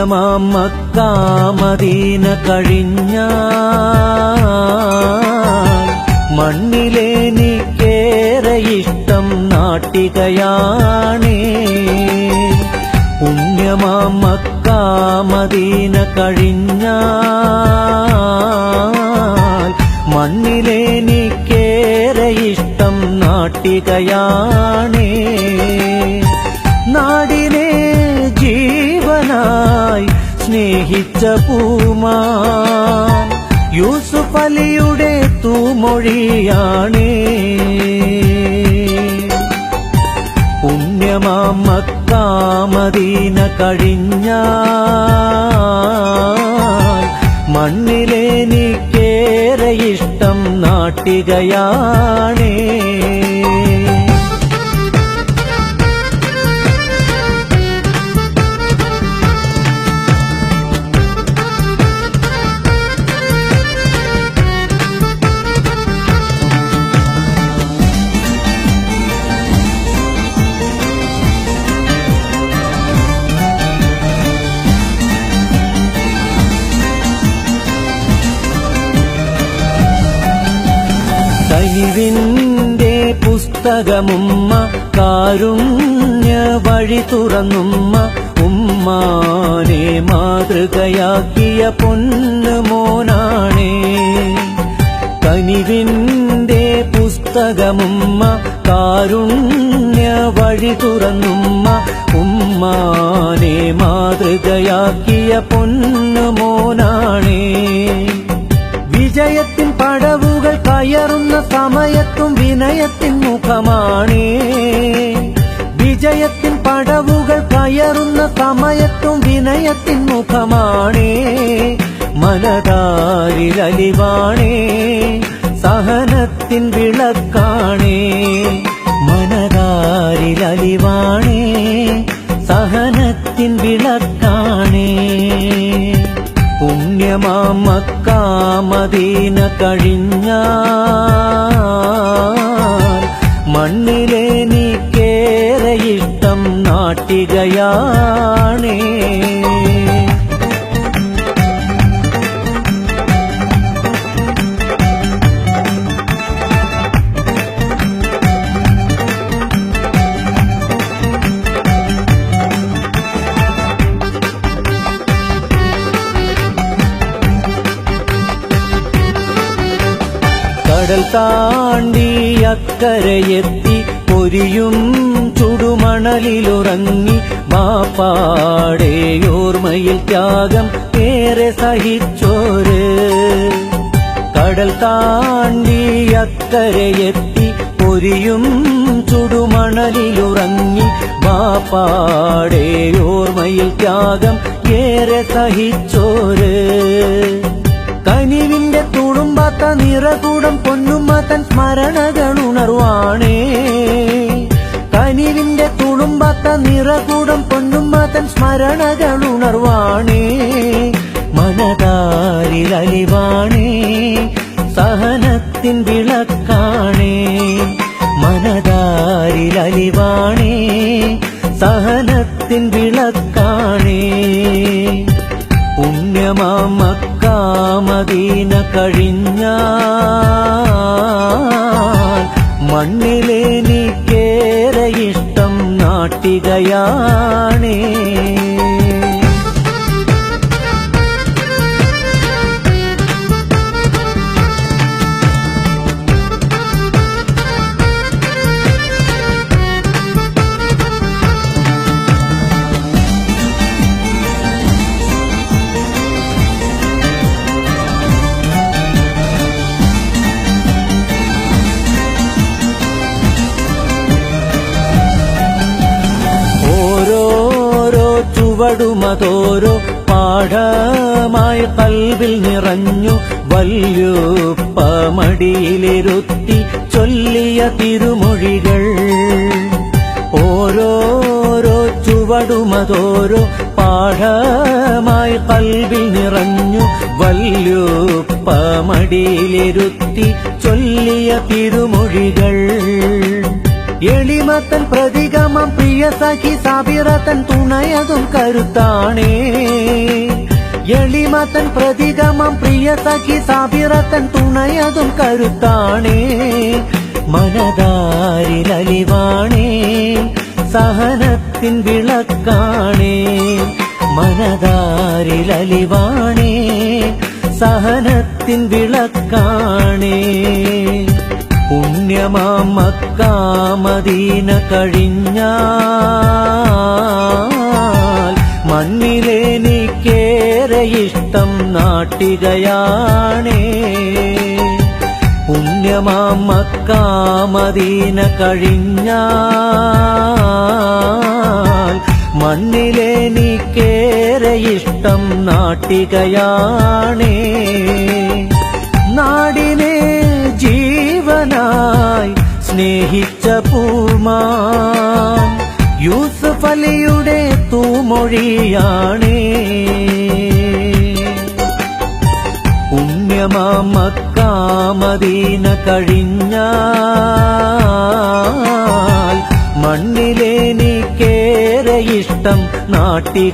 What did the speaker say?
പുണ്യമാം Mecca Medina കഴിഞ്ഞാൽ മണ്ണിലെനിക്കേറെ ഇഷ്ടം നാട്ടികയാണേ. പുണ്യമാം Mecca Medina കഴിഞ്ഞാൽ മണ്ണിലെനിക്കേറെ ഇഷ്ടം നാട്ടികയാണേ. നാടിനെ ജീവനായി സ്നേഹിച്ച പൂമാൻ യൂസുഫ് അലിയുടെ തൂമൊഴിയാണേ. പുണ്യമാം മക്ക മദീന കഴിഞ്ഞാൽ മണ്ണിലെനിക്കേറെ ഇഷ്ടം നാട്ടികയാണേ. കഴിവിന്റെ പുസ്തകമുമ്മ കാരുണ്യ വഴി തുറന്നുമ്മ ഉമ്മാനെ മാതൃകയാക്കിയ പൊന്നുമോനാണേ. കനിവിന്റെ പുസ്തകമുമ്മ കാരുണ്യ വഴി തുറന്നുമ്മ ഉമ്മാനെ മാതൃകയാക്കിയ പൊന്നുമോനാണേ. വിജയത്തിൻ പടവുകൾ കയറുന്ന സമയത്തും വിനയത്തിൻ മുഖമാണേ. വിജയത്തിൻ പടവുകൾ കയറുന്ന സമയത്തും വിനയത്തിൻ മുഖമാണേ. മനതാരിൽ അലിവാണേ സഹനത്തിൻ വിളക്കാണേ. മനതാരിൽ അലിവാണേ സഹനത്തിൻ വിളക്കാണേ. പുണ്യമാം മക്ക മദീന കഴിഞ്ഞാൽ മണ്ണിലെനിക്കേറെ ഇഷ്ടം നാട്ടികയാണേ. കടൽ താണ്ടി അക്കരയെത്തി പൊരിയും ചുടുമണലിലുറങ്ങി ബാപ്പാടെ ഓർമ്മയിൽ ത്യാഗം ഏറെ സഹിച്ചോര്. കടൽ താണ്ടി അക്കരയെത്തി പൊരിയും ചുടുമണലിലുറങ്ങി ബാപ്പാടെ ഓർമ്മയിൽ ത്യാഗം ഏറെ സഹിച്ചോര്. കനിവിന്റെ തുളുമ്പാത്ത നിറകൂടം പൊന്നുമ്മ തൻ സ്മരണകളുണർവാണേ. കനിവിന്റെ തുളുമ്പാത്ത നിറകൂടം പൊന്നുമ്മ തൻ സ്മരണകളുണർവാണേ. മനതാരിൽ അലിവാണേ സഹനത്തിൻ വിളക്കാണേ. മനതാരിൽ അലിവാണേ സഹനത്തിൻ വിളക്കാണേ. പുണ്യമാം മക്ക മദീന കഴിഞ്ഞാൽ മണ്ണിലെനിക്കേറെ ഇഷ്ടം നാട്ടികയാണേ. ചുവടുമതോരോ പാഠമായി കൽവിൽ നിറഞ്ഞു. വല്യുപ്പ മടിയിലിരുത്തി ചൊല്ലിയ തിരുമൊഴികൾ. ഓരോരോ ചുവടുമതോരോ പാഠമായി കൽവിൽ നിറഞ്ഞു. വല്യുപ്പ മടിയിലിരുത്തി ചൊല്ലിയ തിരുമൊഴികൾ. എളിമത്തൻ പ്രതിഗമം പ്രിയ സഖി സാബിറത്തൻ തുണയതും കരുത്താണേ എളിമത്തൻ പ്രതിഗമം പ്രിയ സഖി സാബിറത്തൻ തുണയതും കരുത്താണേ മനതാരിലലിവാണേ സഹനത്തിൻ വിളക്കാണേ മനതാരിലലിവാണേ സഹനത്തിൻ വിളക്കാണേ പുണ്യമാം മക്ക മദീന കഴിഞ്ഞാൽ മണ്ണിലെനിക്കേറെ ഇഷ്ടം നാട്ടികയാണേ പുണ്യമാം മക്ക മദീന കഴിഞ്ഞാൽ മണ്ണിലെനിക്കേറെ ഇഷ്ടം നാട്ടികയാണേ നാടിനെ ജീവനായി സ്നേഹിച്ച പൂമാൻ യൂസുഫ് അലിയുടെ തൂമൊഴിയാണേ പുണ്യമാം മക്ക മദീന കഴിഞ്ഞാൽ മണ്ണിലെനിക്കേറെ ഇഷ്ടം നാട്ടികയാണേ